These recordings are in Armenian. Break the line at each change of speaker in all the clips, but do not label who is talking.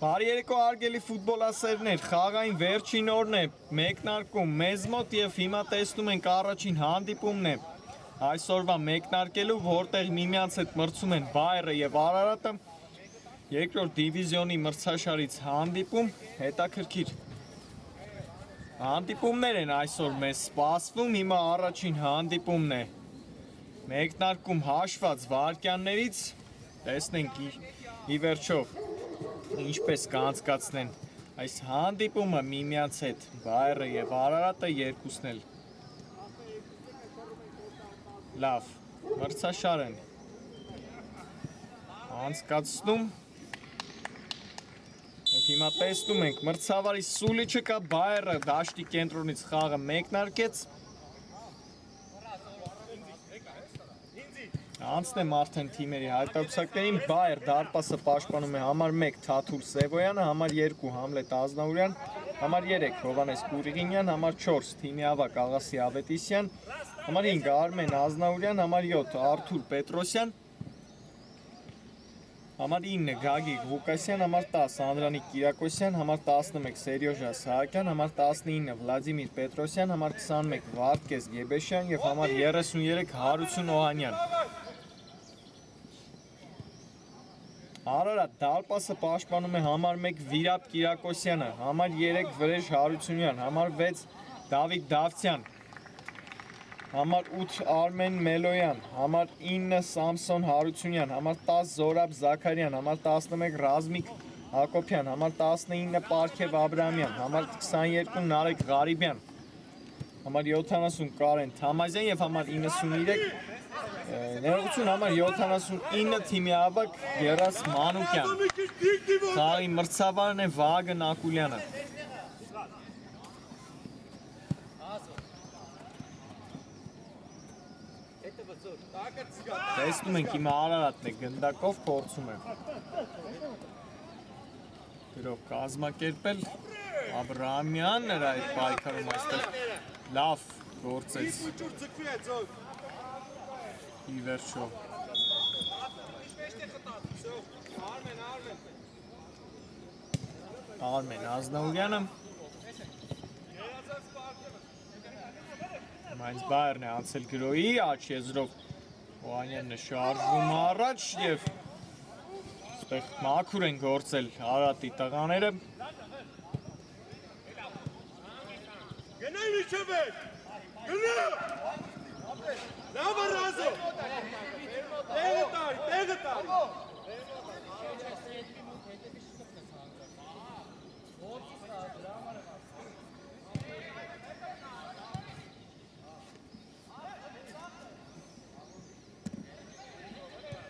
Բարի երեկո արգելի ֆուտբոլասերներ, խաղային վերջին օրն է, մեկնարկում մեզ մոտ եւ հիմա տեսնում ենք առաջին հանդիպումն է այսօրվա մեկնարկելու, որտեղ միմյանց հետ մրցում են Բայերը եւ Արարատը, երկրորդ դիվիզիոնի մրցաշարից հանդիպում, հետաքրքիր հանդիպումներ են այսօր մեզ սպասվում, հիմա առաջին հանդիպումն է մեկնարկում հաշված վայրկյաններից, տեսնենք ի վերջո ինչպես կանցկացնեն այս հանդիպումը միմյանց հետ Բայերը եւ Արարատը երկուսն էլ լավ մրցաշար են անցկացնում եւ հիմա տեսնում ենք մրցավարի Սուլիչը կա Բայերը դաշտի կենտրոնից խաղը մեկնարկեց Անցնեմ արդեն թիմերի հայտարարություններին Բայեր դարպասը պաշտպանում է համար 1 Թաթուլ Սևոյանը, համար 2 Համլետ Ազնավուրյան, համար 3 Հովանես Կուրիգինյան, համար 4 թիմի ավակ Աղասի Ավետիսյան, համար 5 Արմեն Ազնավուրյան, համար 7 Արթուր Պետրոսյան, համար 9 Գագիկ Ղուկասյան, համար 10 Անդրանիկ Կիրակոսյան, համար 11 Սերյոժա Սահակյան, համար 19 Վլադիմիր Պետրոսյան, համար 21 Վարդգես Գեբեշյան եւ համար 33 Հարություն Օհանյան Արարատ դարպասը պաշտպանում է համար 1 Վիրապ Կիրակոսյանը, համար 3 Վրեժ Հարությունյան, համար 6 Դավիթ Դավթյան, համար 8 Արմեն Մելոյան, համար 9 Սամսոն Հարությունյան, համար 10 Զորաբ Զաքարյան, համար 11 Ռազմիկ Հակոբյան, համար 19 Պարքև Աբրահամյան, համար 22 Նարեկ Ղարիբյան, համար 70 Կարեն Թամազյան եւ համար 93 ներողություն համար 79 թիմի ավակ Գերաս Մանուկյան Խաղի մրցավարն է Վագն Ակուլյանը Տեսնում ենք հիմա Արարատն է գնդակով փորձում է Գրով կազմակերպել Աբրահամյան նրա այդ պայքարում այստեղ լավ գործեց ի վերջո Արմեն Ազնավուրյանը Մայնց Բայերն է անցել գրոյի աչ եզրով Օհանյանն է շարժվում առաջ և ստեղ մաքուր են գործել Արարատի տղաները Գնա իջև եք գնա Լավ առազո Տեղը տարի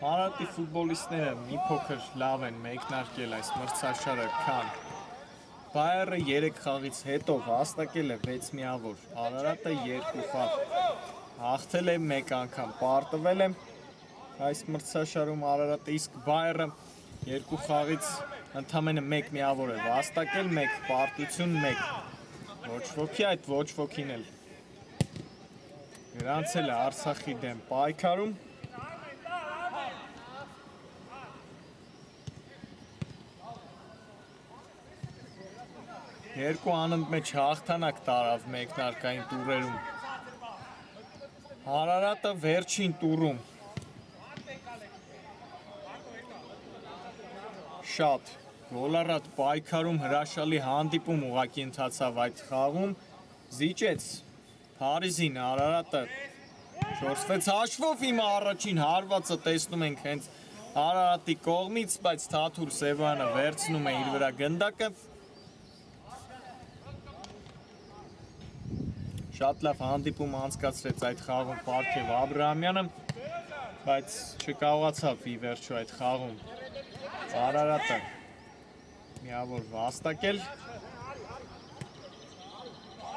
Արարատի ֆուտբոլիստները մի փոքր լավ են մեկնարկել այս մրցաշարը քան Բայերը 3 խաղից հետո վաստակել է 6 միավոր, Արարատը 2 խաղ հաղթել է 1 անգամ, պարտվել է այս մրցաշարում Արարատը, իսկ Բայերը 2 խաղից ընդամենը 1 միավոր է վաստակել, 1 պարտություն, 1 ոչ ոքի այդ ոչ ոքին էլ գրանցել է Արցախի դեմ պայքարում Երկու անընդմեջ հաղթանակ տարավ մեկնարկային տուրերում Արարատը վերջին տուրում Շատ գոլառատ պայքարում հրաշալի հանդիպում ուղղակի ընթացավ այդ խաղում զիջեց Փարիզին Արարատը 4-6 հաշվով հիմա առաջին հարվածը տեսնում ենք հենց Արարատի կողմից, բայց Թաթուլ Սևոյանը վերցնում է իր վրա գնդակը Շատ լավ հանդիպում անցկացրեց այդ խաղում Պարքև Աբրահամյանը, բայց չկարողացավ ի վերջո այդ խաղում Արարատը միավոր վաստակել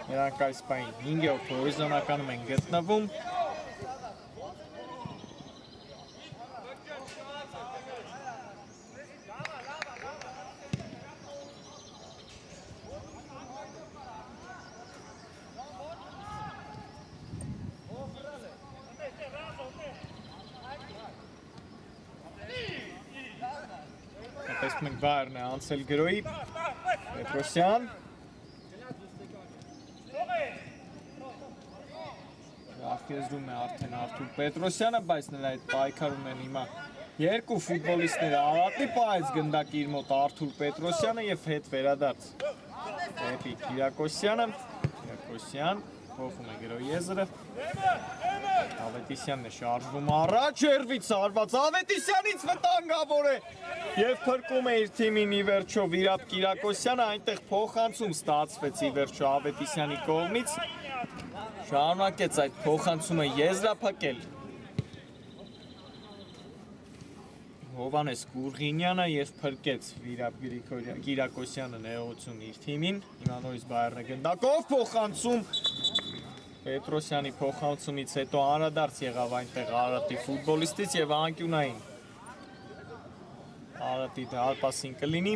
Նրանք այս պահին 5-րդ հորիզոնականում են գտնվում Տեսնում ենք Բայերն է անցել գրոյի Պետրոսյան Ախեզրում է արդեն Արթուր Պետրոսյանը, բայց նրա այդ պայքարում են հիմա երկու ֆուտբոլիստները Արարատի պահեց գնդակի իր մոտ Արթուր Պետրոսյանը եւ հետ վերադարձ դեպի Կիրակոսյանը Կիրակոսյան փոխում է գրոյի եզրը Ավետիսյանն է շարժվում առաջ երվից արված Ավետիսյանից վտանգավոր է եւ փրկում է իր թիմին ի վերջո Վիրապ Կիրակոսյանը այնտեղ փոխանցում ստացվեց ի վերջո Ավետիսյանի կողմից շարունակեց այդ փոխանցումը եզրափակել Հովանես Գուրգինյանը եւ փրկեց Վիրապ Կիրակոսյանը նեղություն իր թիմին հիմա նորից Բայերն է գնդակով փոխանցում Պետրոսյանի փոխանցումից հետո անդրադարձ եղավ այնտեղ Արարատի ֆուտբոլիստից եւ անկյունային Արարատի դարպասին կլինի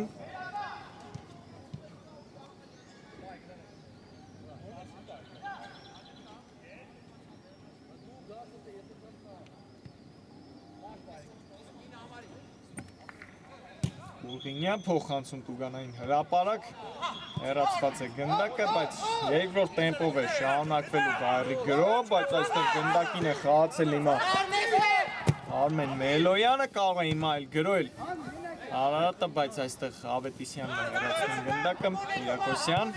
Գուրգինյան փոխանցում Տուգանային հրապարակ հեռացված է գնդակը, բայց երկրորդ տեմպով է շարունակվելու Բայերի գրոհը, բայց այստեղ գնդակին է խաղացել հիմա Արմեն Մելոյանը կարող է հիմա այլ գրոհել Արարատը, բայց այստեղ Ավետիսյանն է հեռացնում գնդակը, Կիրակոսյան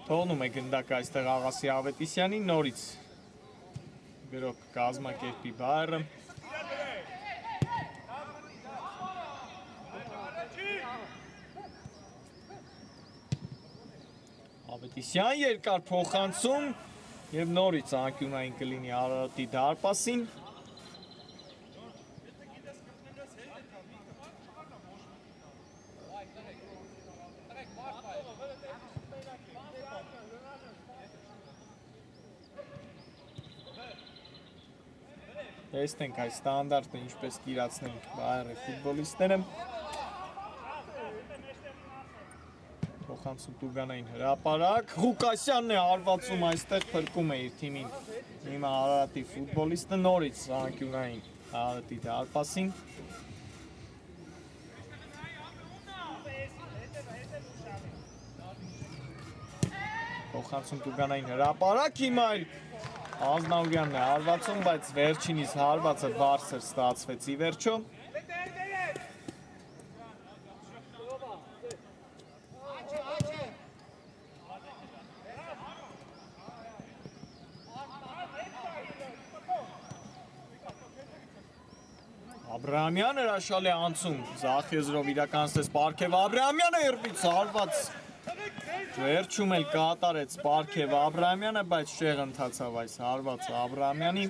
թողնում է գնդակը այստեղ Աղասի Ավետիսյանին, նորից գրոհ կազմակերպի Բայերը Ավետիսյան երկար փոխանցում եւ նորից անկյունային կլինի Արարատի դարպասին Տեսնենք այս ստանդարտը ինչպես կիրացնեն Բայերի ֆուտբոլիստները Փոխանցում Տուգանային հրապարակ Ղուկասյանն է հարվածում այստեղ փրկում է իր թիմին հիմա Արարատի ֆուտբոլիստը նորից անկյունային Արարատի դարպասին Փոխանցում Տուգանային հրապարակ հիմա այլ Ազնաուրյանն է հարվածում բայց վերջինիս հարվածը բարձր ստացվեց ի վերջո Աբրահամյանը հրաշալի անցում Զախ եզրով իրականացրեց Պարքև Աբրահամյանը երբից հարված վերջում էլ կատարեց Պարքև Աբրահամյանը, բայց շեղ ընթացավ այս հարվածը Աբրահամյանի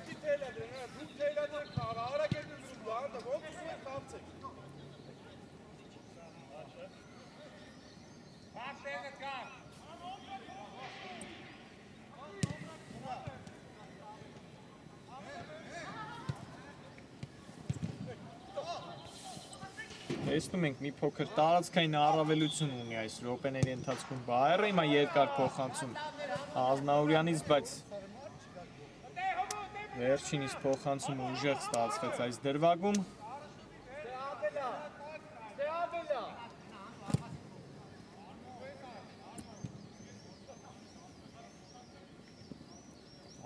Տեսնում ենք մի փոքր տարածքային առավելություն ունի այս րոպեների ընթացքում Բայերը հիմա երկար փոխանցում Ազնաուրյանից, բայց վերջինիս փոխանցումը ուժեղ ստացվեց այս դրվագում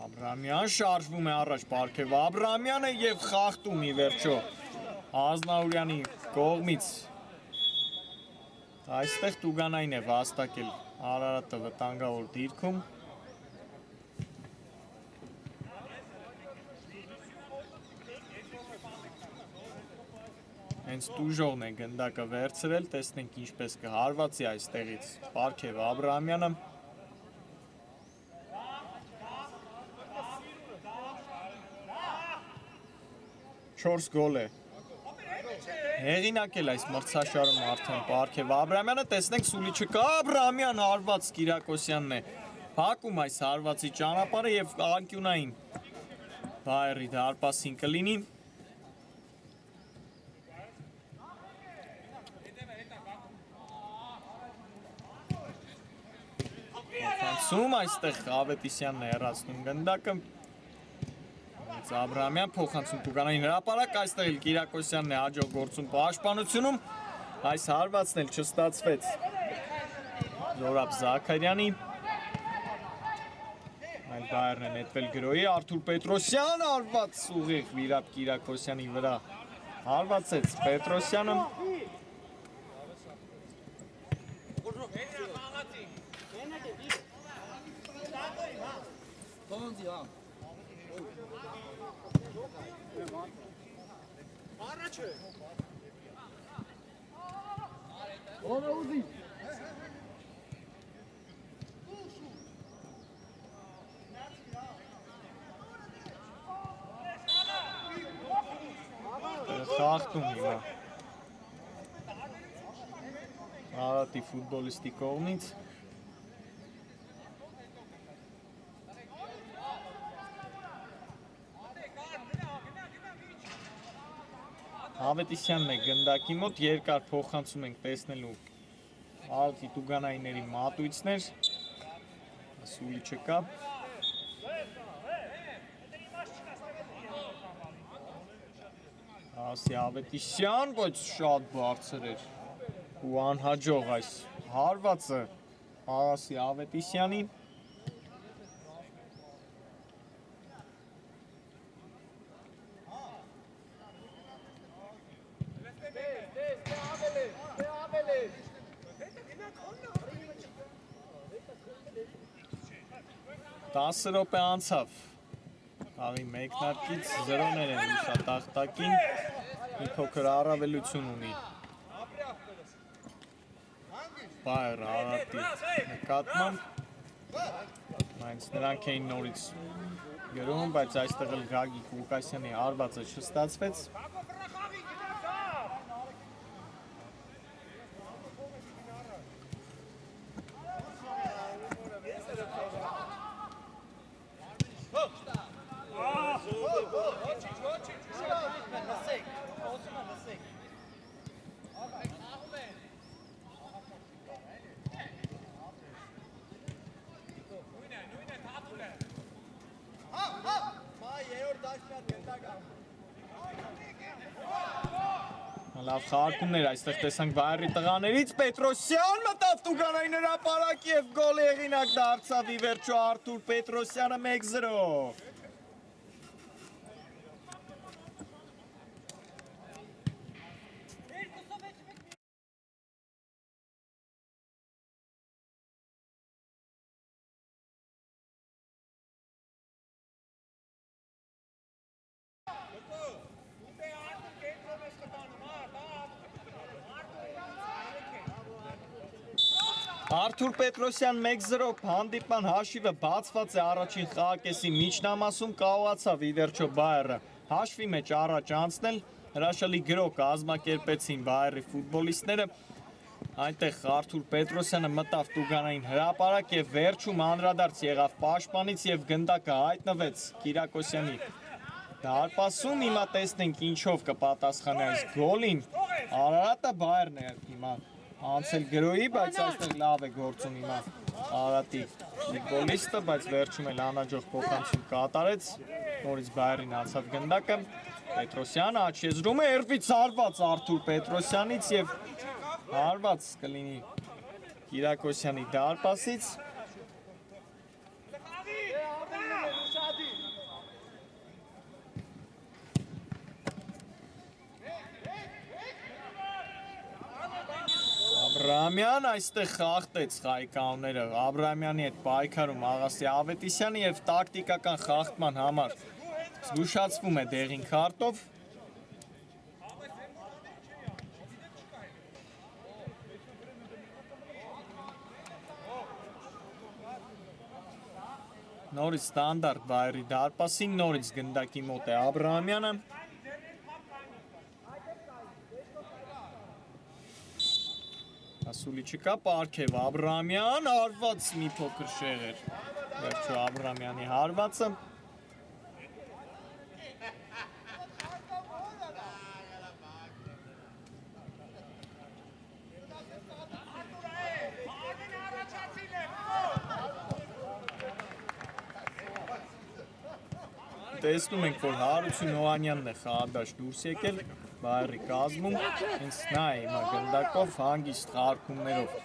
Աբրահամյան շարժվում է առաջ Պարքև Աբրահամյանը եւ խախտում ի վերջո Ազնաուրյանի կողմից այստեղ Տուգանային է վաստակել Արարատը վտանգավոր դիրքում հենց տուժողն է գնդակը վերցրել տեսնենք ինչպես կհարվածի այստեղից Պարքև Աբրահամյանը 4 գոլ է հեղինակել այս մրցաշարում արդեն Պարքև Աբրահամյանը, տեսնենք Սուլիչը կա Աբրահամյան հարված Կիրակոսյանն է հակում այս հարվածի ճանապարհը եւ անկյունային Բայերի դարպասին կլինի Փոխանցում այստեղ Ավետիսյանն է հեռացնում գնդակը Աբրահամյան փոխանցում Տուգանային հրապարակ այստեղ էլ Կիրակոսյանն է հաջող գործում պաշտպանությունում Այս հարվածն էլ չստացվեց Զորաբ Զաքարյանի այլ Բայերն է նետվել գրոյի Արթուր Պետրոսյան հարված ուղիղ Վիրապ Կիրակոսյանի վրա հարվածեց Պետրոսյանը խախտում հիմա Արարատի ֆուտբոլիստի կողմից Հավետիսյանն է գնդակի մոտ երկար փոխանցում ենք տեսնելու Արարատի տուգանայիների մատույցներ Սուլի չկա Ասի Հավետիսյան, բայց շատ բարձր էր ու անհաջող այս հարվածը Ասի Հավետիսյանի Տասը րոպե անցավ Աղի մեկնարկից 0-ներ են լուսատախտակին մի փոքր առավելություն ունի Բայեր Արարատի նկատմամբ Այնց նրանք էին նորից գրում, բայց այստեղ էլ Գագիկ Ղուկասյանի հարվածը չստացվեց Լավ խաղարկումներ այստեղ տեսանք Բայերի տղաներից Պետրոսյան մտավ տուգանային հրապարակ և գոլի հեղինակ դարձավ ի վերջո Արթուր Պետրոսյանը 1-0 Արթուր Պետրոսյան 1-0 հանդիպման հաշիվը բացված է առաջին խաղակեսի միջնամասում կարողացավ ի վերջո Բայերը հաշվի մեջ առաջ անցնել հրաշալի գրո կազմակերպեցին Բայերի ֆուտբոլիստները այնտեղ Արթուր Պետրոսյանը մտավ տուգանային հրապարակ և վերջում անդրադարձ եղավ պաշտպանից և գնդակը հայտնվեց Կիրակոսյանի դարպասում հիմա տեսնենք ինչով կպատասխանի այս գոլին Արարատը Բայերն է հիմա անցել գրոյի, բայց այստեղ լավ է գործում հիմա Արարատի ֆուտբոլիստը, բայց վերջում էլ անհաջող փոխանցում կատարեց, նորից Բայերին անցավ գնդակը, Պետրոսյանը աջ եզրում է երբից հարված Արթուր Պետրոսյանից և հարված կլինի Կիրակոսյանի դարպասից Աբրահամյան այստեղ խախտեց խայկանները, Աբրահամյանի հետ պայքարում Աղասի Ավետիսյանի և տակտիկական խախտման համար զգուշացվում է դեղին քարտով Նորից ստանդարտ Բայերի դարպասին, նորից գնդակի մոտ է Աբրահամյանը Ասուլի չկա, պարքև Աբրահամյան, հարված մի փոքր շեղեր, վերջո Աբրահամյանի հարվածը Տեսնում ենք, որ Հարություն Հովանյանն է խաղադաշտ դուրս եկել Բայրի կազմում, հենց նա է հիմա գնդակով հանգիստ խաղարկումներով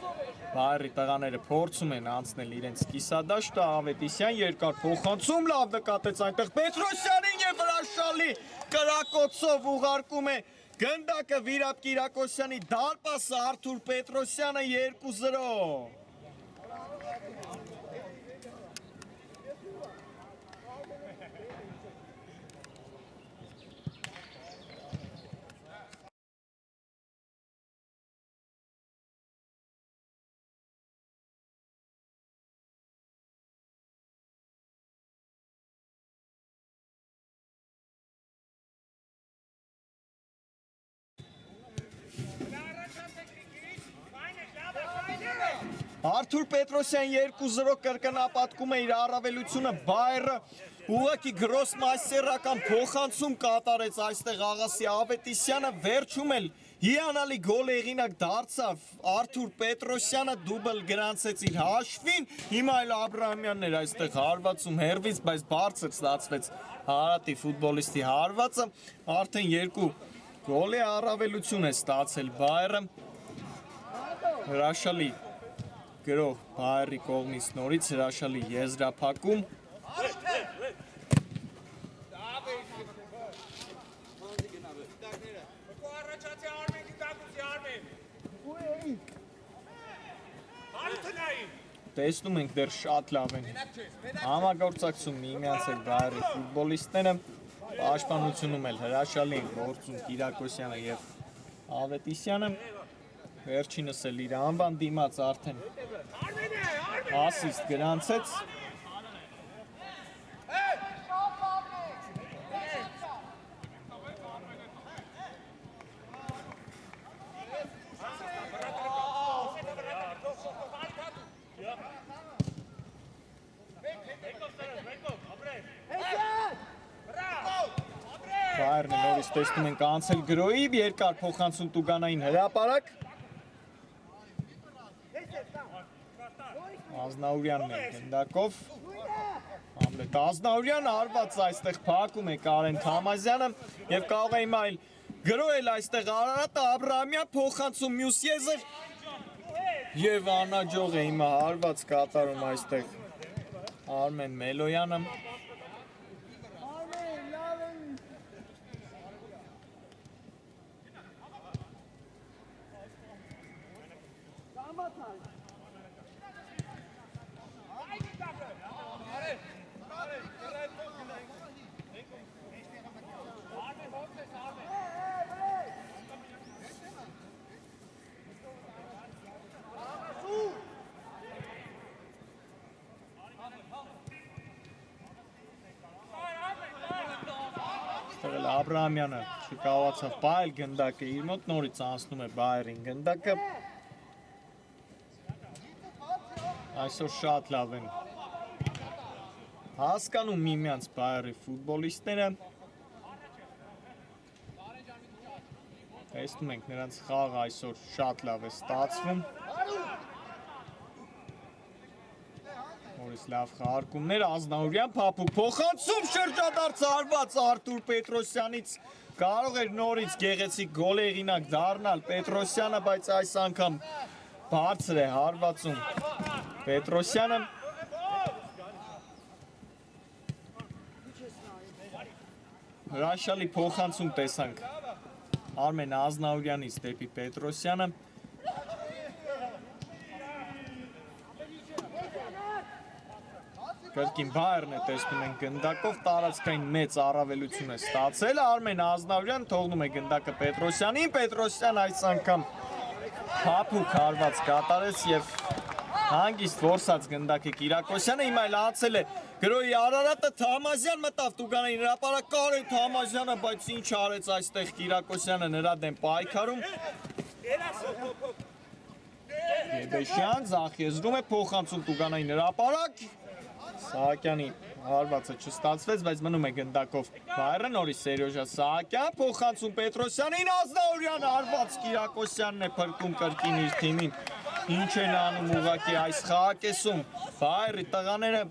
Բայրի տղաները փորձում են անցնել իրենց կիսադաշտը, Ավետիսյան երկար փոխանցում, լավ նկատեց այնտեղ Պետրոսյանին եւ հրաշալի կրակոցով ուղարկում է գնդակը Վիրապ Կիրակոսյանի դարպասը Արթուր Պետրոսյանը 2-0 Արթուր Պետրոսյան 2-0 կրկնապատկում է իր առավելությունը Բայրը ուղղակի գրոսմայստերական փոխանցում կատարեց այստեղ Աղասի Ավետիսյանը վերջում էլ հիանալի գոլ հեղինակ դարձավ Արթուր Պետրոսյանը դուբլ գրանցեց իր հաշվին հիմա էլ Աբրահամյանն էր այստեղ հարվածում հերվից բայց բարձր ստացվեց Հարատի ֆուտբոլիստի հարվածը արդեն 2 գոլի առավելություն է ստացել Բայրը հրաշալի գրող Բայրի կողմից նորից հրաշալի եզրափակում տեսնում ենք դեռ շատ լավ են համագործակցում միմյանց հետ Բայրի ֆուտբոլիստները պաշտպանությունում էլ հրաշալի են գործում Կիրակոսյանը եւ Ավետիսյանը վերջինս էլ իր անվան դիմաց արդեն ասիստ գրանցեց Բայրն նորից տեսնում ենք անցել գրոյի երկար փոխանցում Տուգանային հրապարակ Ազնաուրյանն է գնդակով Համլետ Ազնաուրյանը հարված այստեղ փակում է Կարեն Թամազյանը եւ կարող է հիմա այլ գրոել այստեղ Արարատը Աբրահամյան փոխանցում մյուս եզր եւ անաջող է հիմա հարված կատարում այստեղ Արմեն Մելոյանը Աբրահամյանը չկարողացավ բայել գնդակը իր մոտ նորից անցնում է Բայրին գնդակը այսօր շատ լավ են հասկանում միմյանց Բայրի ֆուտբոլիստները տեսնում ենք նրանց խաղը այսօր շատ լավ է ստացվում Նորից լավ խաղարկումներ Ազնաուրյան փափուկ փոխանցում շրջադարձ արված Արթուր Պետրոսյանից կարող էր նորից գեղեցիկ գոլ հեղինակ դառնալ Պետրոսյանը բայց այս անգամ բարձր է հարվածում Պետրոսյանը հրաշալի փոխանցում տեսանք Արմեն Ազնաուրյանից դեպի Պետրոսյանը Կրկին Բայրն է տեսնում են գնդակով տարածքային մեծ առավելություն է ստացել Արմեն Ազնաուրյան թողնում է գնդակը Պետրոսյանին Պետրոսյան այս անգամ փափուկ հարված կատարեց եւ հանգիստ որսած գնդակը Կիրակոսյանը հիմա էլ անցել է գրոյի Արարատը Թամազյան մտավ Տուգանային հրապարակ Կարեն Թամազյանը բայց ինչ արեց այստեղ Կիրակոսյանը նրա դեմ պայքարում Եբեշյան ձախ եզրում է փոխանցում Տուգանային հրապարակ Սահակյանի հարվածը չստացվեց, բայց մնում է գնդակով Բայրը նորից Սերյոժա Սահակյան փոխանցում Պետրոսյանին Ազնաուրյան հարված Կիրակոսյանն է փրկում կրկին իր թիմին Ինչ են անում ուղղակի այս խաղակեսում Բայրի տղաները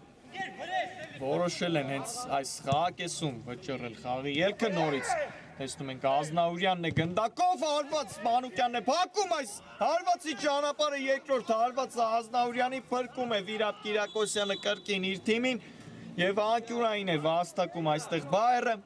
որոշել են հենց այս խաղակեսում վճռել խաղի ելքը նորից Տեսնում ենք Ազնաուրյանն է գնդակով, հարված Մանուկյանն է փակում այս հարվածի ճանապարհը, երկրորդ հարվածը Ազնաուրյանի փրկում է Վիրապ Կիրակոսյանը կրկին իր թիմին եւ անկյունային է վաստակում այստեղ Բայերը։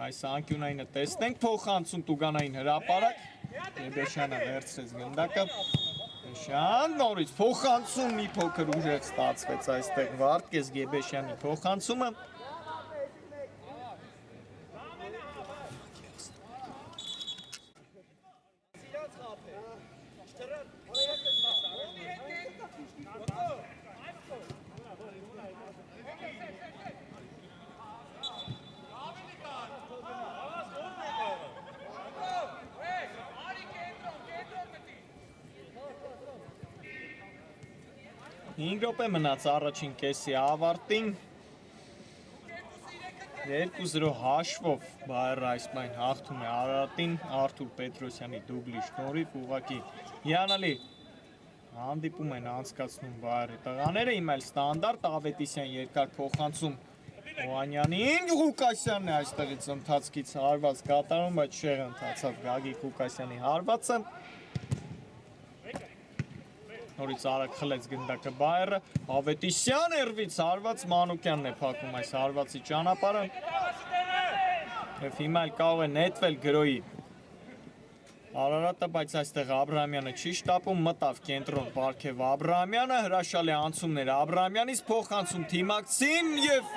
Այս անկյունայինը տեսնենք փոխանցում Տուգանային հրապարակ Գեբեշյանը վերցրեց գնդակը Գեբեշյան նորից փոխանցում մի փոքր ուժեղ ստացվեց այստեղ Վարդգես Գեբեշյանի փոխանցումը Հինգ րոպե մնաց առաջին կեսի ավարտին 2-0 հաշվով Բայերը այս պայն հաղթում է Արարատին Արթուր Պետրոսյանի դուբլի շնորհիվ ուղղակի հիանալի հանդիպում են անցկացնում Բայերի տղաները հիմա էլ ստանդարտ Ավետիսյան երկար փոխանցում Օհանյանին Ղուկասյանն է այստեղից ընթացքից հարված կատարում բայց շեղը ընթացավ Գագիկ Ղուկասյանի հարվածը Նորից արագ խլեց գնդակը Բայերը, Ավետիսյան երվից հարված Մանուկյանն է փակում այս հարվածի ճանապարհը եւ հիմա էլ կարող է նետվել գրոյի Արարատը, բայց այստեղ Աբրահամյանը չի շտապում, մտավ կենտրոն Պարքև Աբրահամյանը, հրաշալի անցումներ Աբրահամյանից փոխանցում թիմակցին եւ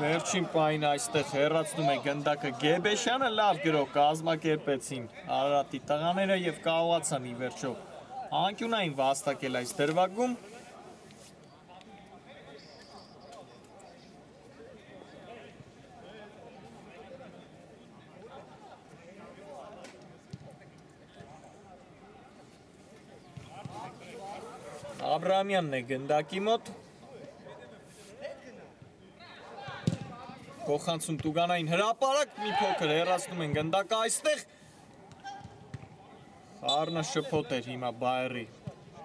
վերջին պահին այստեղ հեռացնում է գնդակը Գեբեշյանը, լավ գրո կազմակերպեցին Արարատի տղաները եւ կարողացան ի վերջո անկյունային վաստակել այս դրվագում Աբրահամյանն է գնդակի մոտ փոխանցում Տուգանային հրապարակ մի փոքր հեռացնում են գնդակը այստեղ Խառնը շփոթ էր հիմա Բայերի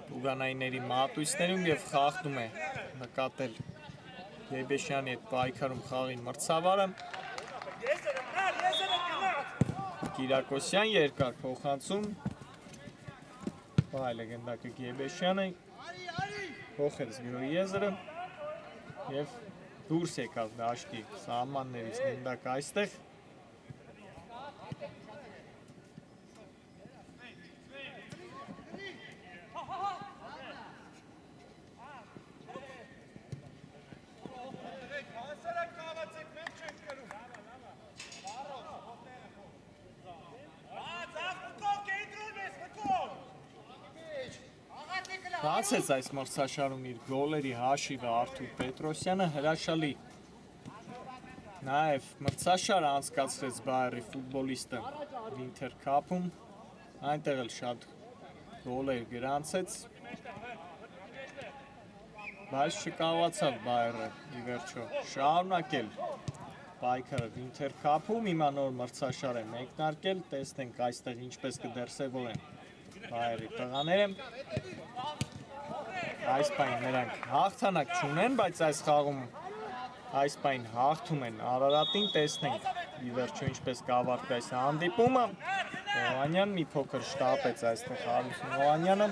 Տուգանայինների մատույցներում եւ խախտում է նկատել Գեբեշյանի հետ պայքարում խաղին մրցավարը Կիրակոսյան երկար փոխանցում Բայել է գնդակը Գեբեշյանը փոխեց գրոյի եզրը եւ դուրս եկավ դաշտի սահմաններից գնդակը այստեղ Բացեց այս մրցաշարում իր գոլերի հաշիվը Արթուր Պետրոսյանը հրաշալի նաև մրցաշար անցկացրեց Բայերի ֆուտբոլիստը Winter Cup-ում այնտեղ էլ շատ գոլեր գրանցեց բայց չկարողացավ Բայերը ի վերջո շարունակել պայքարը Winter Cup-ում հիմա նոր մրցաշար է մեկնարկել տեսնենք այստեղ ինչպես կդրսևորեն Բայերի տղաները այս պայն նրանք հաղթանակ չունեն, բայց այս խաղում այս պայն հաղթում են Արարատին, տեսնենք ի վերջո ինչպես կավարտվի այս հանդիպումը Օհանյան մի փոքր շտապեց այստեղ Հարություն Օհանյանը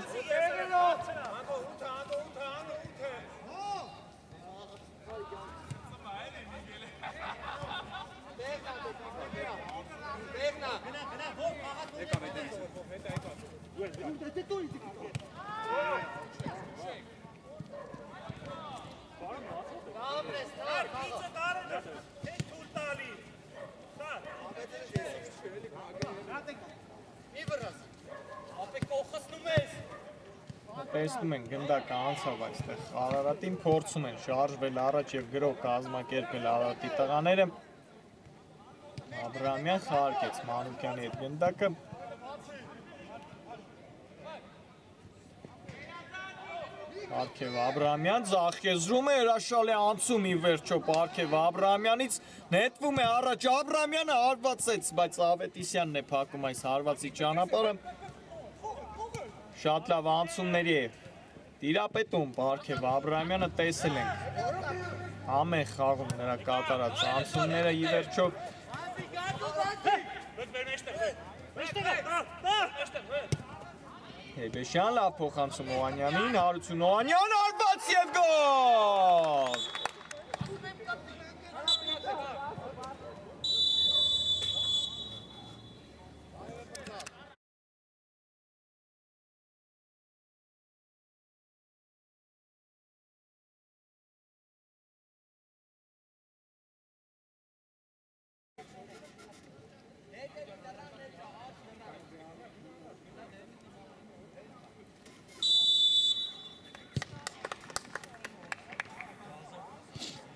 Տեսնում են գնդակը անցավ այստեղ Արարատին փորձում են շարժվել առաջ եւ գրող կազմակերպել Արարատի տղաները Աբրահամյան խաղարկեց Մանուկյանի հետ գնդակը Պարքև Աբրահամյան ձախեզրում է հրաշալի անցում ի վերջո Պարքև Աբրահամյանից նետվում է առաջ Աբրահամյանը հարվածեց, բայց Ավետիսյանն է փակում այս հարվածի ճանապարհը։ Շատ լավ անցումների է տիրապետում Պարքև Աբրահամյանը տեսել ենք։ Ամեն խաղում նրա կատարած անցումները ի վերջո Հեյբեշյան լավ փոխանցում Օհանյանին, Հարություն Օհանյան արված և գոլ։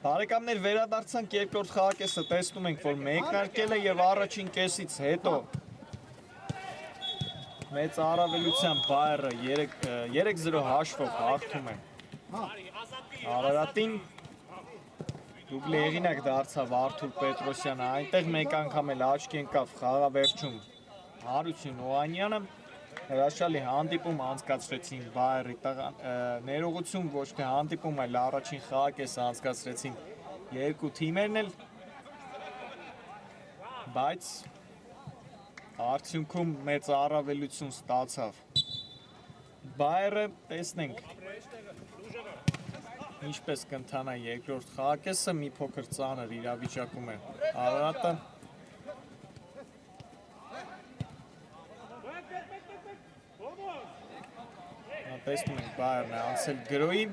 Բարեկամներ վերադարձանք երկրորդ խաղակեսը տեսնում ենք, որ մեկնարկել է և առաջին կեսից հետո մեծ առավելության Բայերը 3-0 հաշվով հաղթում է Արարատին, դուբլի հեղինակ դարձավ Արթուր Պետրոսյանը, այնտեղ մեկ անգամ էլ աչքի ընկավ խաղավերջում Հարություն Օհանյանը, հրաշալի հանդիպում անցկացրեցին Բայերի ներողություն ոչ թե հանդիպում, այլ առաջին խաղակեսը անցկացրեցին երկու թիմերն էլ, բայց արդյունքում մեծ առավելություն ստացավ Բայերը, տեսնենք ինչպես կընթանա երկրորդ խաղակեսը, մի փոքր ծանր իրավիճակում է Արարատը տեսնում ենք Բայերն է անցել գրոյի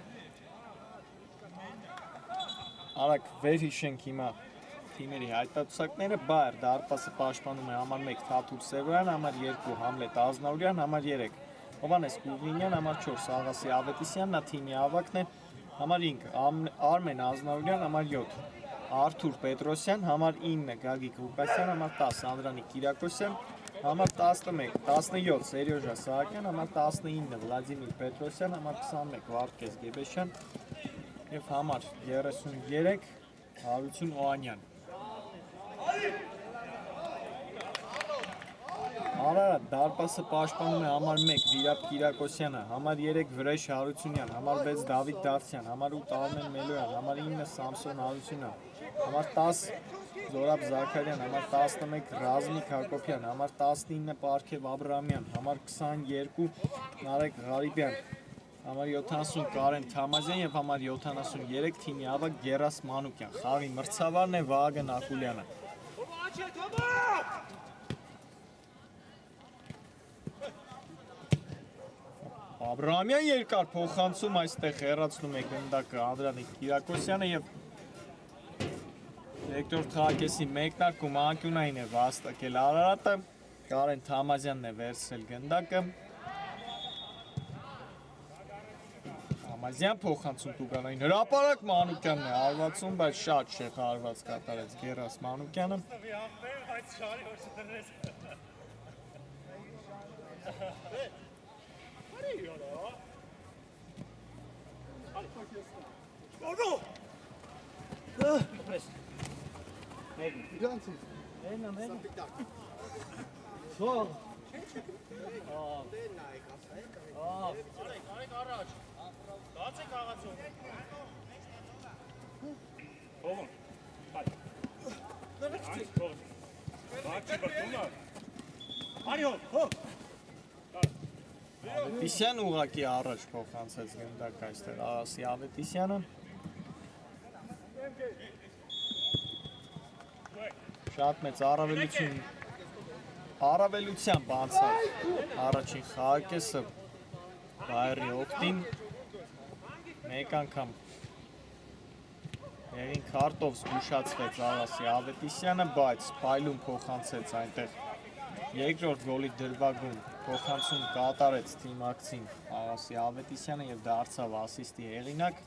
արագ վեր հիշենք հիմա թիմերի հայտարարությունները Բայեր դարպասը պաշտպանում է համար 1 Թաթուլ Սևոյան, համար 2 Համլետ Ազնավուրյան, համար 3 Հովհաննես Կուղնինյան, համար 4 Աղասի Ավետիսյանն է թիմի ավագն է, համար 5 Արմեն Ազնավուրյան, համար 7 Արթուր Պետրոսյան, համար 9 Գագիկ Ղուկասյան, համար 10 Անդրանիկ Կիրակոսյան, համար 11 17 Սերյոժա Սահակյան, համար 19 Վլադիմիր Պետրոսյան, համար 21 Վարդգես Գեբեշյան և համար 33 Հարություն Օհանյան։ Արարատ դարպասը պաշտպանում է համար 1 Վիրապ Կիրակոսյանը, համար 3 Վրեժ Հարությունյան, համար 6 Դավիթ Դավթյան, համար 8 Արմեն Մելոյան, համար 9 Սամսոն Հարությունյան, համար 10 Զորաբ Զաքարյան, համար 11 Ռազմիկ Հակոբյան, համար 19 Պարքև Աբրահամյան, համար 22 Նարեկ Ղարիբյան, համար 70 Կարեն Թամազյան և համար 73 թիմի ավագ Գերաս Մանուկյան։ Խաղի մրցավարն է Վահագն Ակուլյանը։ Աբրահամյան երկար փոխանցում այստեղ հեռացնում է գնդակը Անդրանիկ Կիրակոսյանը և երկրորդ խաղակեսի մեկնարկում անկյունային է վաստակել Արարատը, Կարեն Թամազյանն է վերցրել գնդակը։ Թամազյան փոխանցում Տուգանային հրապարակ Մանուկյանն է հարվածում, բայց շատ շեխ հարված կատարեց Գերաս Մանուկյանը։ Ավետիսյան ուղղակի առաջ փոխանցեց գնդակ այստեղ Աղասի Ավետիսյանը։ Շատ մեծ առավելությամբ անցավ առաջին խաղակեսը Բայերի օգտին, մեկ անգամ Եղին քարտով զգուշացվեց Աղասի Ավետիսյանը, բայց փայլուն փոխանցեց այնտեղ երկրորդ գոլի դրվագում փոխանցում կատարեց թիմակցին Աղասի Ավետիսյանը և դարձավ ասիստի հեղինակ։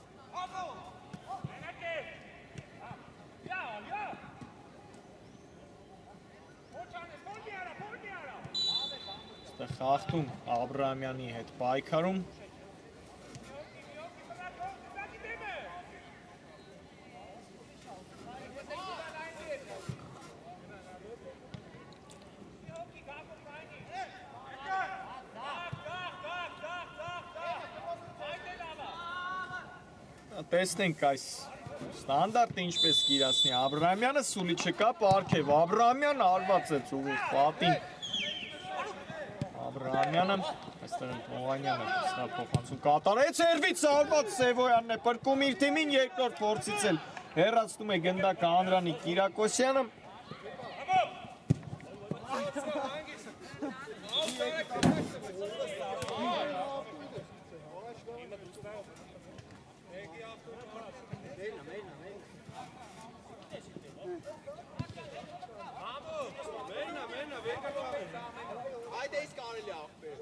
Այստեղ խախտում Աբրահամյանի հետ պայքարում։ տեսնենք այս ստանդարտը ինչպես կիրացնի Աբրահամյանը սուլի չկա Պարքև Աբրահամյան արված է ուղիղ պատին Աբրահամյանը այստեղ են Հովանյանը սա փոխանցում կատարեց երվից արված Սևոյանն է պրկում իր թիմին երկրորդ փորձից էլ հեռացնում է գնդակը Անդրանիկ Կիրակոսյանը
Haydi is կարելի է ախպեր։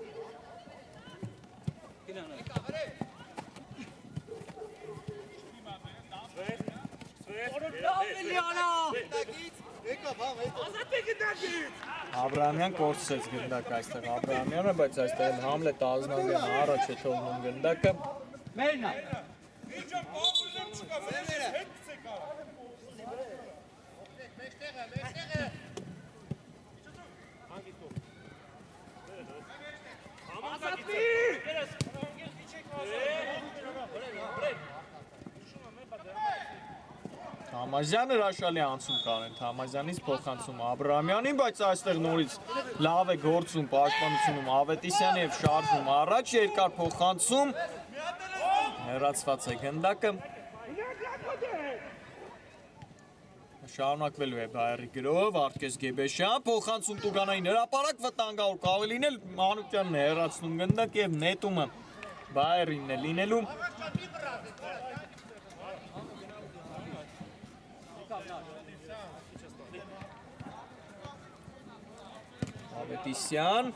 Աբրահամյան կորցրեց գնդակը այստեղ Աբրահամյանը, բայց այստեղ էլ Համլետ Ազնավյանը առաջ է թողնում գնդակը։
Մերնա։
Թամազյանը հրաշալի անցում կանեն, Թամազյանից փոխանցում Աբրահամյանին, բայց այստեղ նորից լավ է գործում պաշտպանությունում Ավետիսյանը եւ շարժում առաջ երկար փոխանցում հեռացված է գնդակը Շարունակվելու է Բայերի գրով Արտկես Գեբեշյան փոխանցում Տուգանային հրապարակ վտանգավոր կարող է լինել Մանուկյանն է հեռացնում գնդակ եւ նետումը Բայերինն է լինելու Ավետիսյան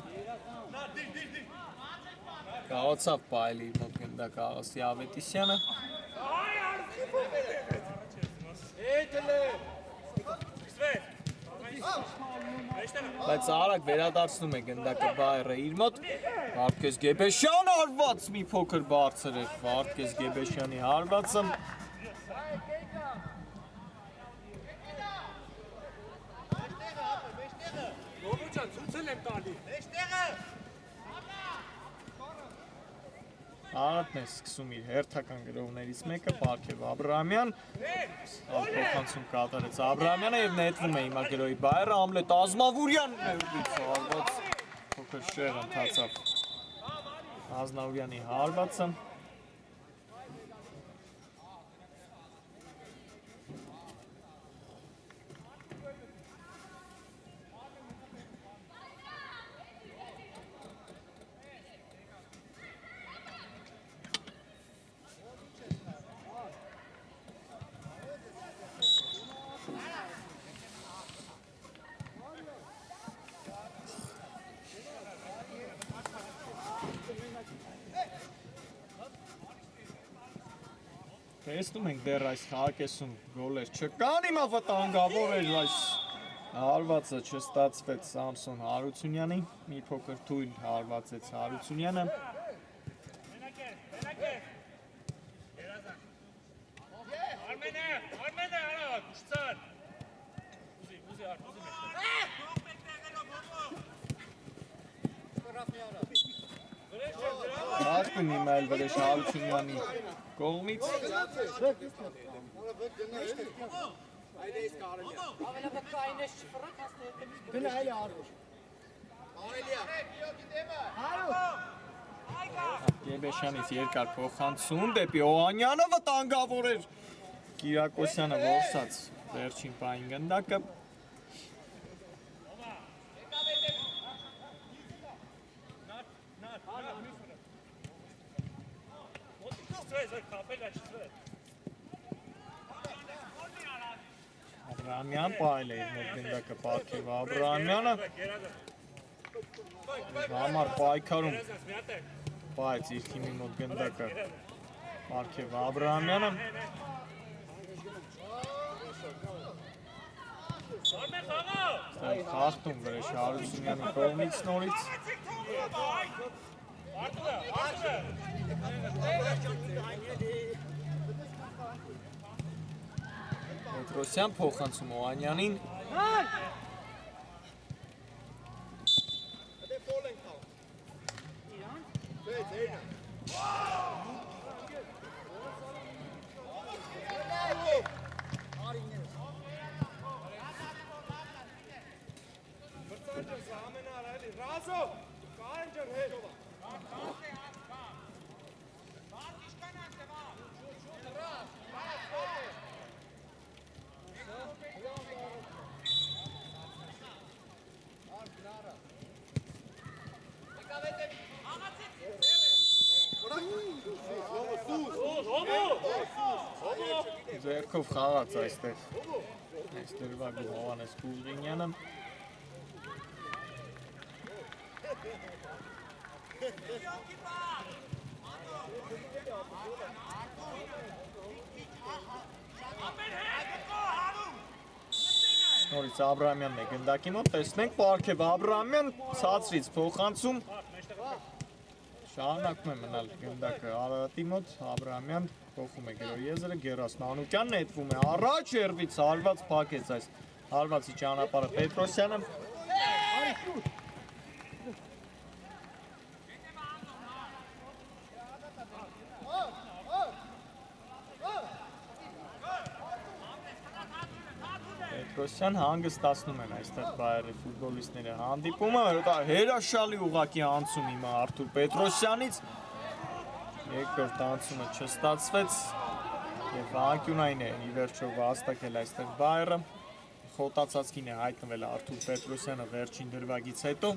Կարողացավ պայելի մոտ գնդակ Աղասի Ավետիսյանը Բայց արագ վերադարձնում է գնդակը Բայերը իր մոտ Վարդգես Գեբեշյան հարված մի փոքր բարձր էր Վարդգես Գեբեշյանի հարվածը Արատն է սկսում իր հերթական գրողներից մեկը Պարքև Աբրահամյան փոխանցում կատարեց Աբրահամյանը եւ նետվում է հիմա գրոյի Բայերը Համլետ Ազնավուրյանն է ուղիղ հարված փոքր շեղ ընթացավ Ազնավուրյանի հարվածը Տեսնում ենք դեռ այս խաղակեսում գոլեր չկան, հիմա վտանգավոր էր այս հարվածը չստացվեց Սամսոն Հարությունյանի, մի փոքր թույլ հարվածեց Հարությունյանը Հարկում հիմա էլ վրեժ Հարությունյանի կողմից
Haydi is կարելի է։
Գնա այլ արվի։
Գեբեշյանից երկար փոխանցում դեպի Օհանյանը վտանգավոր էր Կիրակոսյանը որսած վերջին պահին գնդակը Աբրահամյան պայել է իր մոտ գնդակը Պարքև Աբրահամյանը համար պայքարում պայեց իր թիմի մոտ գնդակը Պարքև Աբրահամյանը խախտում վրեժ Հարությունյանի կողմից նորից Պետրոսյան փոխանցում Օհանյանին Ձերքով խաղաց այստեղ։ Այստեղ վագ Հովանես Կուզինյանը։ Նորից Աբրահամյանն է գնդակի մոտ, տեսնենք Պարքև Աբրահամյան ցածրից փոխանցում։ Շարունակում է մնալ գնդակը Արարատի մոտ, Աբրահամյան փոխում է Գերո եզրը, Գերասն Անուկյանն հետվում է առաջ երվից, հարված փակեց այս հարվածի ճանապարհը Պետրոսյանը։ Պետրոսյան հանգստացնում են այստեղ Բայերի ֆուտբոլիստները հանդիպումը, հերաշալի ուղղակի անցում հիմա Արթուր Պետրոսյանից, երկրորդ անցումը չստացվեց և անկյունային է ի վերջո վաստակել այստեղ Բայերը, խոտացածքին է հայտնվել Արթուր Պետրոսյանը վերջին դրվագից հետո։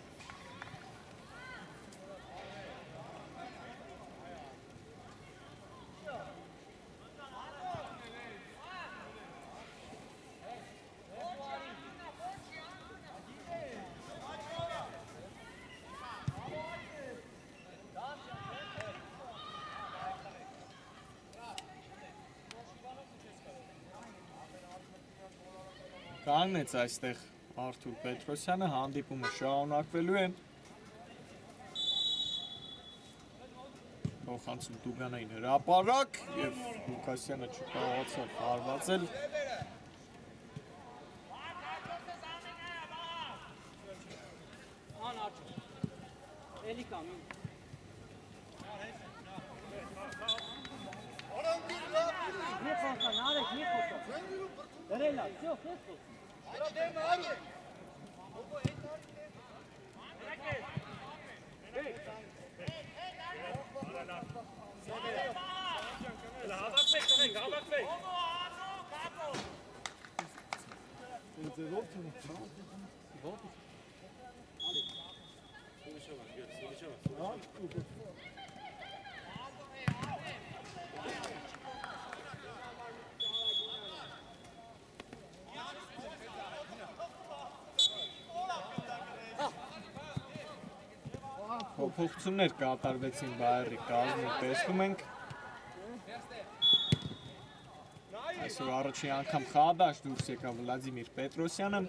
Կանգնեց այստեղ Արթուր Պետրոսյանը, հանդիպումը շարունակվելու է։ Փոխանցում Տուգանային հրապարակ և Լուկասյանը չկարողացավ հարվածել։ Փոփոխություններ կատարվեցին Բայերի կազմում, տեսնում ենք։ Այսօր առաջին անգամ խաղադաշտ դուրս եկավ Վլադիմիր Պետրոսյանը։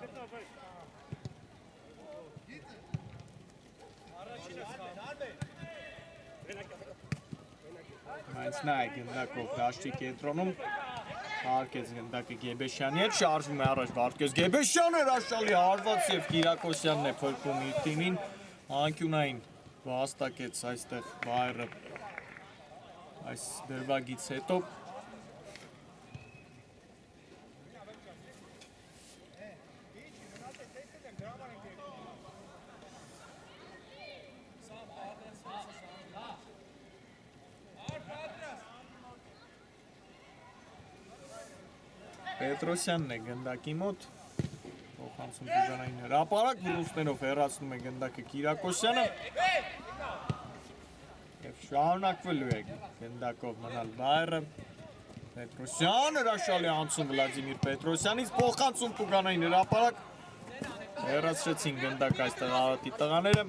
Հենց նա է գնդակով դաշտի կենտրոնում, հարկեց գնդակը Գեբեշյանի հետ, շարժվում է առաջ Վարդգես Գեբեշյանը, հրաշալի հարված և Կիրակոսյանն է փրկում իր թիմին, անկյունային վաստակեց այստեղ Բայերը այս դրվագից հետո։ Պետրոսյանն է գնդակի մոտ, փոխանցում Տուգանային հրապարակ, բռունցքներով հեռացնում է գնդակը Կիրակոսյանը և շարունակվելու է գնդակով մնալ Բայերը։ Պետրոսյան, հրաշալի անցում Վլադիմիր Պետրոսյանից, փոխանցում Տուգանային հրապարակ, հեռացրեցին գնդակ այստեղ Արարատի տղաները։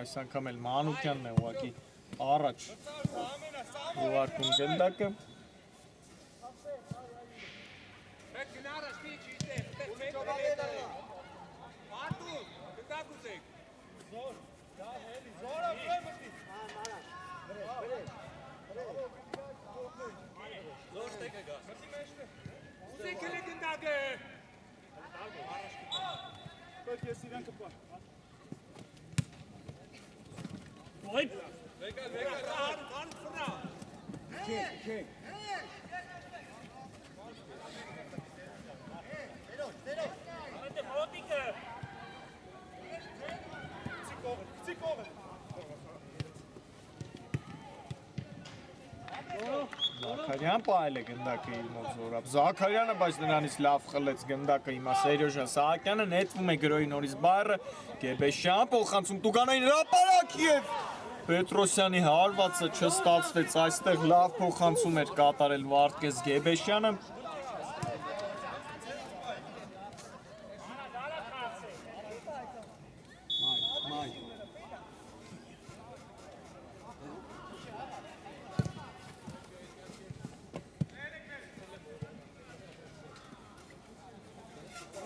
Այս անգամ էլ Մանուկյանն է ուղղակի առաջ ուղարկում գնդակը։ Զաքարյան պայել է գնդակը իր մոտ զորապ։ Զաքարյանը բայց նրանից լավ խլեց գնդակը հիմա Սերյոժան Սահակյանը նետվում է գրոյի նորից բայրը Գեբեշյան փոխանցում Տուգանային հրապարակ եւ Պետրոսյանի հարվածը չստացվեց այստեղ լավ փոխանցում էր կատարել Վարդգես Գեբեշյանը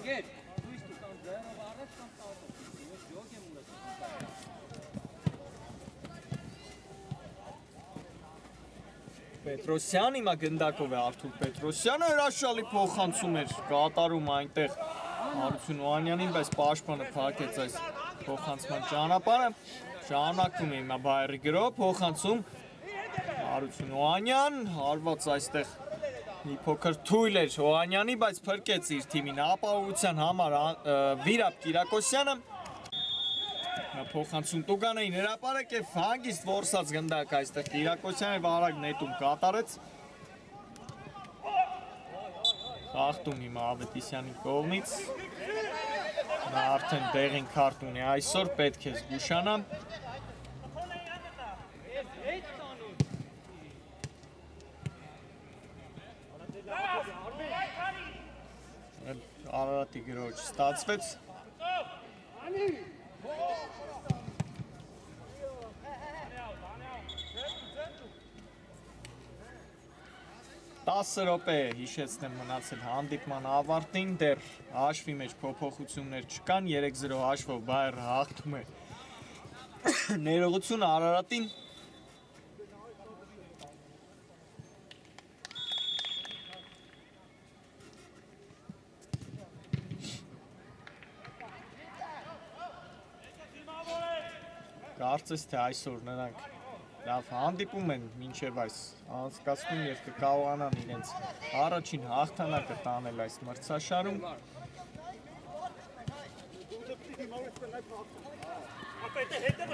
Գեր, դու իսկ կամ ձեռով առաջ կամ տալով։ Ես ջոգ եմ ունեցել։
Պետրոսյան հիմա գնդակով է Արթուր Պետրոսյանը հրաշալի փոխանցում էր կատարում այնտեղ Հարություն Օհանյանին, բայց պաշտպանը փակեց այս փոխանցման ճանապարհը։ Շարունակվում է հիմա բայրի գրով փոխանցում Հարություն Օհանյան, հարված այստեղ մի փոքր թույլ էր Օհանյանի, բայց փրկեց իր թիմին ապահովության համար Վիրապ Կիրակոսյանը։ Փոխանցում Տուգանային հրապարակ եւ հանգիստ որսած գնդակ այստեղ Կիրակոսյանը վարակ նետում կատարեց։ Խախտում հիմա Ավետիսյանի կողմից։ Նա արդեն դեղին քարտ ունի այսօր, պետք է զգուշանա։ Արարատի գրոջ ստացվեց։ Տասը րոպե հիշեցնեմ մնացել հանդիպման ավարտին, դեռ հաշվի մեջ փոփոխություններ չկան, 3-0 հաշվով Բայերը հաղթում է ներողություն Արարատին։ Կարծես թե այսօր նրանք լավ հանդիպում են մինչև այս անցկացնում եւ կկարողանան իրենց առաջին հաղթանակը տանել այս մրցաշարում։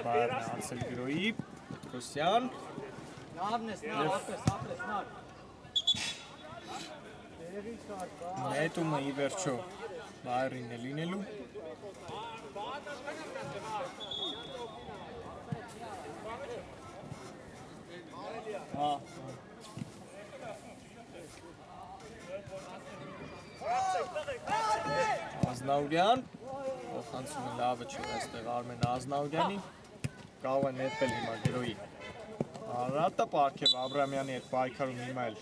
Բայերն անցել գրոյի, Պետրոսյան։
Լավն ես, նա ապրես, նա։
Նետումը ի վերջո Բայերին է լինելու։ Ազնավուրյան, փոխանցում է լավը չէ այստեղ Արմեն Ազնավուրյանին, կարող է նետվել հիմա գրոյի Արարատը, Պարքև Աբրամյանի հետ պայքարում հիմա էլ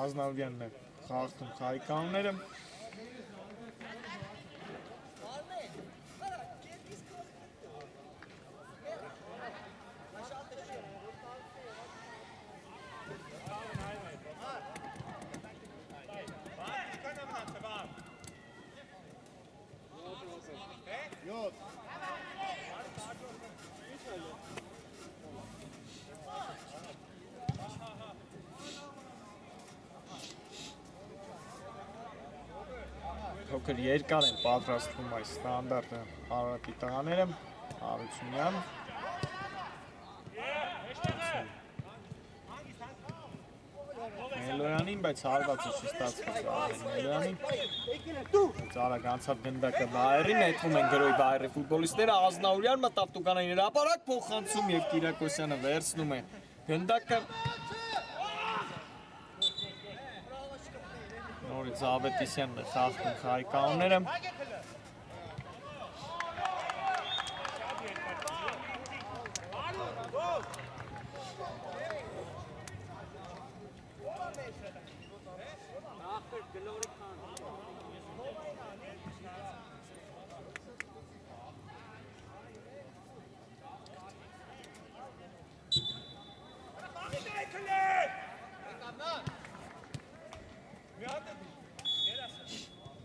Ազնավուրյանն է խախտում խայկանները։ Փոքր երկար են պատրաստվում այս ստանդարտը Արարատի տղաները, Հարությունյան։ Մելոյանին, բայց հարվածը չստացվեց Մելոյանին։ Բայց արագ անցավ գնդակը Բայերի, նետվում են գրոյի Բայերի ֆուտբոլիստները, Ազնավուրյան մտավ Տուգանային հրապարակ, փոխանցում եւ Կիրակոսյանը վերցնում է գնդակը։ Նորից Ավետիսյանն է խախտում խայկանները։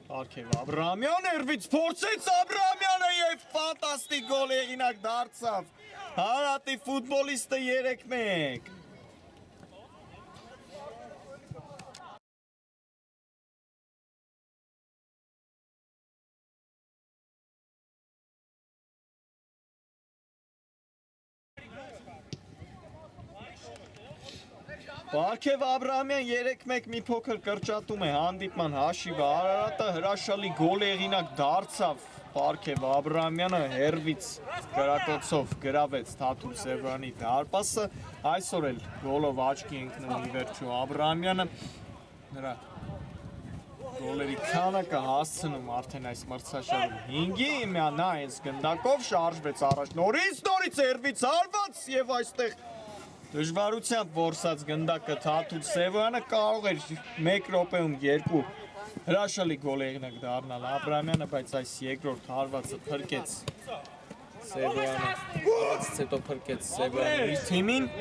Պարքև Աբրամյան երվից փորձեց Աբրամյանը և ֆանտաստիկ գոլ եղինակ դարձավ Հարատի ֆուտբոլիստը 3-1։ Բարքև Աբրահամյան 3-1 մի փոքր կրճատում է հանդիպման հաշիվը, Արարատը հրաշալի գոլ եղինակ դարձավ, Բարքև Աբրահամյանը հերվից կրակոցով գրավեց Թաթուլ Սևյանի դարպասը, այսօր էլ գոլով աչքի ընկնում ի վերջո Աբրահամյանը, նրա գոլերի քանակը հասցնում արդեն այս մրցաշարում 5-ի, նա այս գնդակով շարժվեց առաջ, նորից հերվից արված և այստեղ դժվարությամբ որսած գնդակը Թաթուլ Սևյանը կարող էր 1 րոպեում 2 հրաշալի գոլ եղնակ դառնալ Աբրահամյանը, բայց այս երկրորդ հարվածը փրկեց Սևյանը, հարվածից հետո փրկեց Սևյանը իր թիմին։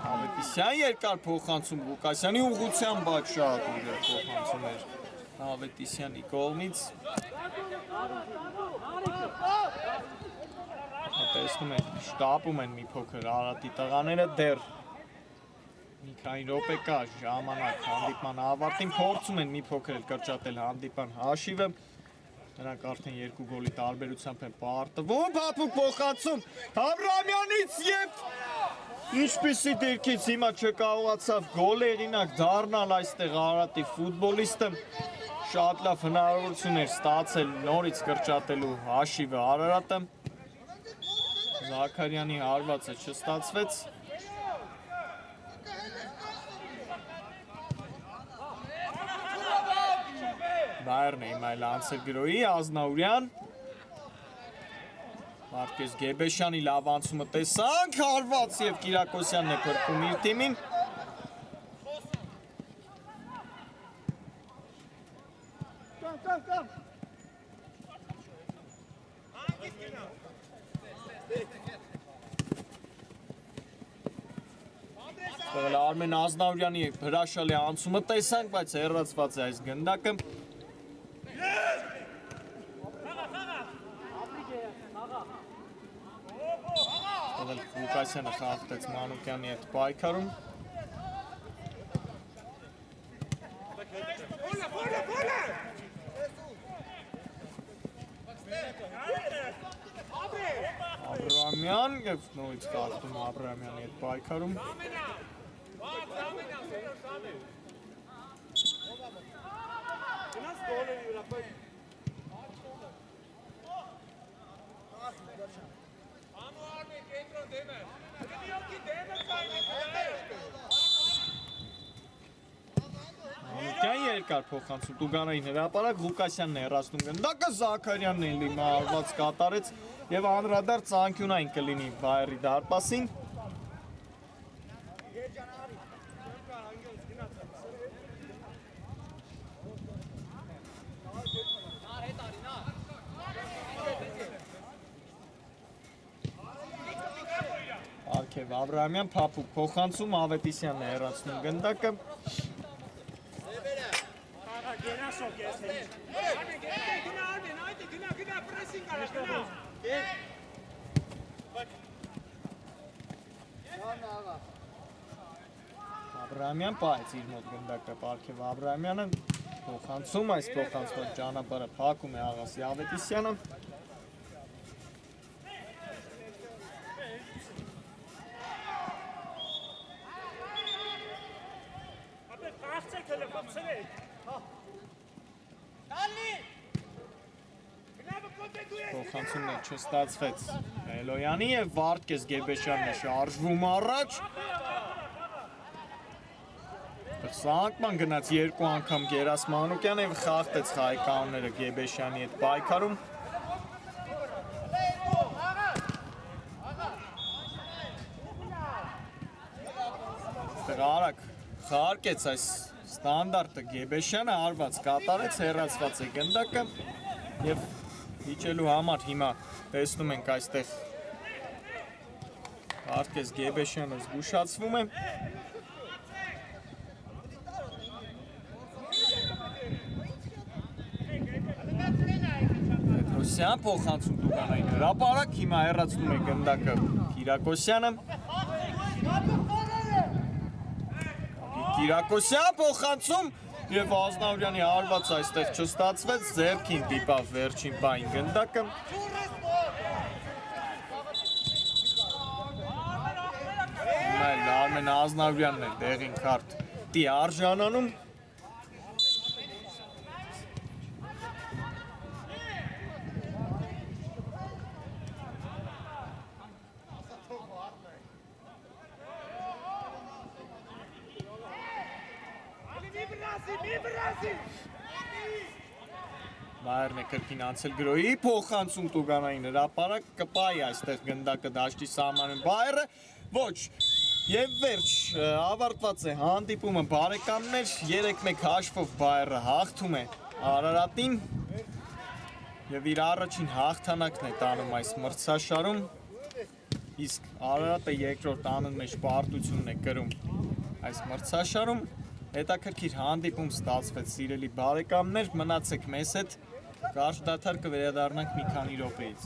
Ավետիսյան երկար փոխանցում Ղուկասյանի ուղղությամբ այդ շատ ուժեղ փոխանցում էր Ավետիսյանի կողմից։ Տեսնում եք, շտապում են մի փոքր Արարատի տղաները դեռ մի քանի րոպե կա ժամանակ հանդիպման ավարտին, փորձում են մի փոքր կրճատել հանդիպան հաշիվը։ Նրանք արդեն 2 գոլի տարբերությամբ են պարտվում, փափուկ փոխանցում Աբրահամյանից և ինչպիսի դիրքից հիմա չկարողացավ գոլ եղինակ դառնալ այստեղ Արարատի ֆուտբոլիստը, շատ լավ հնարավորություն էր ստացել նորից կրճատելու հաշիվը Արարատը, Զաքարյանի հարվածը չստացվեց։ Բայերն է հիմա էլ անցել գրոյի, Ազնաուրյան, Մարկես Գեբեշյանի լավ անցումը տեսանք, հարված և Կիրակոսյանն է փրկում իր թիմին։ Արմեն Ազնաուրյանի հրաշալի անցումը տեսանք, բայց հեռացված է այս գնդակը։ Ղուկասյանը խաղթեց Մանուկյանի հետ պայքարում։ Աբրահամյան և նորից խաղթում Աբրահամյանի հետ պայքարում։ Մանուկյան երկար փոխանցում Տուգանային հրապարակ, Ղուկասյանն է հեռացնում գնդակը, Զաքարյանն էլ հիմա հարված կատարեց և անդրադարձ անկյունային կլինի Բայերի դարպասին։ Բարքև Աբրահամյան փափուկ փոխանցում, Ավետիսյանն է հեռացնում գնդակը։ Աբրահամյան պահեց իր մոտ գնդակը, Բարքև Աբրահամյանը փոխանցում, այս փոխանցված ճանապարհը փակում է Աղասի Ավետիսյանը։ Փոխանցումն էլ չստացվեց Էլոյանի և Վարդգես Գեբեշյանն է շարժվում առաջ։ Սանկման գնաց 2 անգամ Գերաս Մանուկյանը և խաղթեց խաղայկանները Գեբեշյանի հետ պայքարում։ Ստեղ արագ խաղարկեց այս ստանդարտը Գեբեշյանը, հարված կատարեց, հեռացված է գնդակը և իջելու համար հիմա Տեսնում ենք այստեղ Արկես Գեբեշյանը զգուշացվում է։ Պետրոսյան փոխանցում Տուգանային հրապարակ, հիմա հեռացնում է գնդակը Կիրակոսյանը։ Կիրակոսյան փոխանցում եւ Ազնավուրյանի հարված այստեղ չստացվեց, ձեռքին դիպավ վերջին պահին գնդակը։ Այլ Արմեն Ազնավուրյանն է դեղին քարտ դի արժանանում։ Մայրն է կրկին անցել գրոյի, փոխանցում Տուգանային հրապարակ, կպայի այստեղ գնդակը դաշտի սահմանում Բայերը, ոչ, և վերջ, ավարտված է հանդիպումը բարեկամներ, 3-1 հաշվով Բայերը հաղթում է Արարատին և իր առաջին հաղթանակն է տանում այս մրցաշարում, իսկ Արարատը երկրորդ անունմեջ պարտությունն է կրում այս մրցաշարում, հետաքրքիր հանդիպում ստացվեց սիրելի բարեկամներ, մնացեք մեզ հետ, կարճ դադար կվերադառնանք մի քանի րոպեից։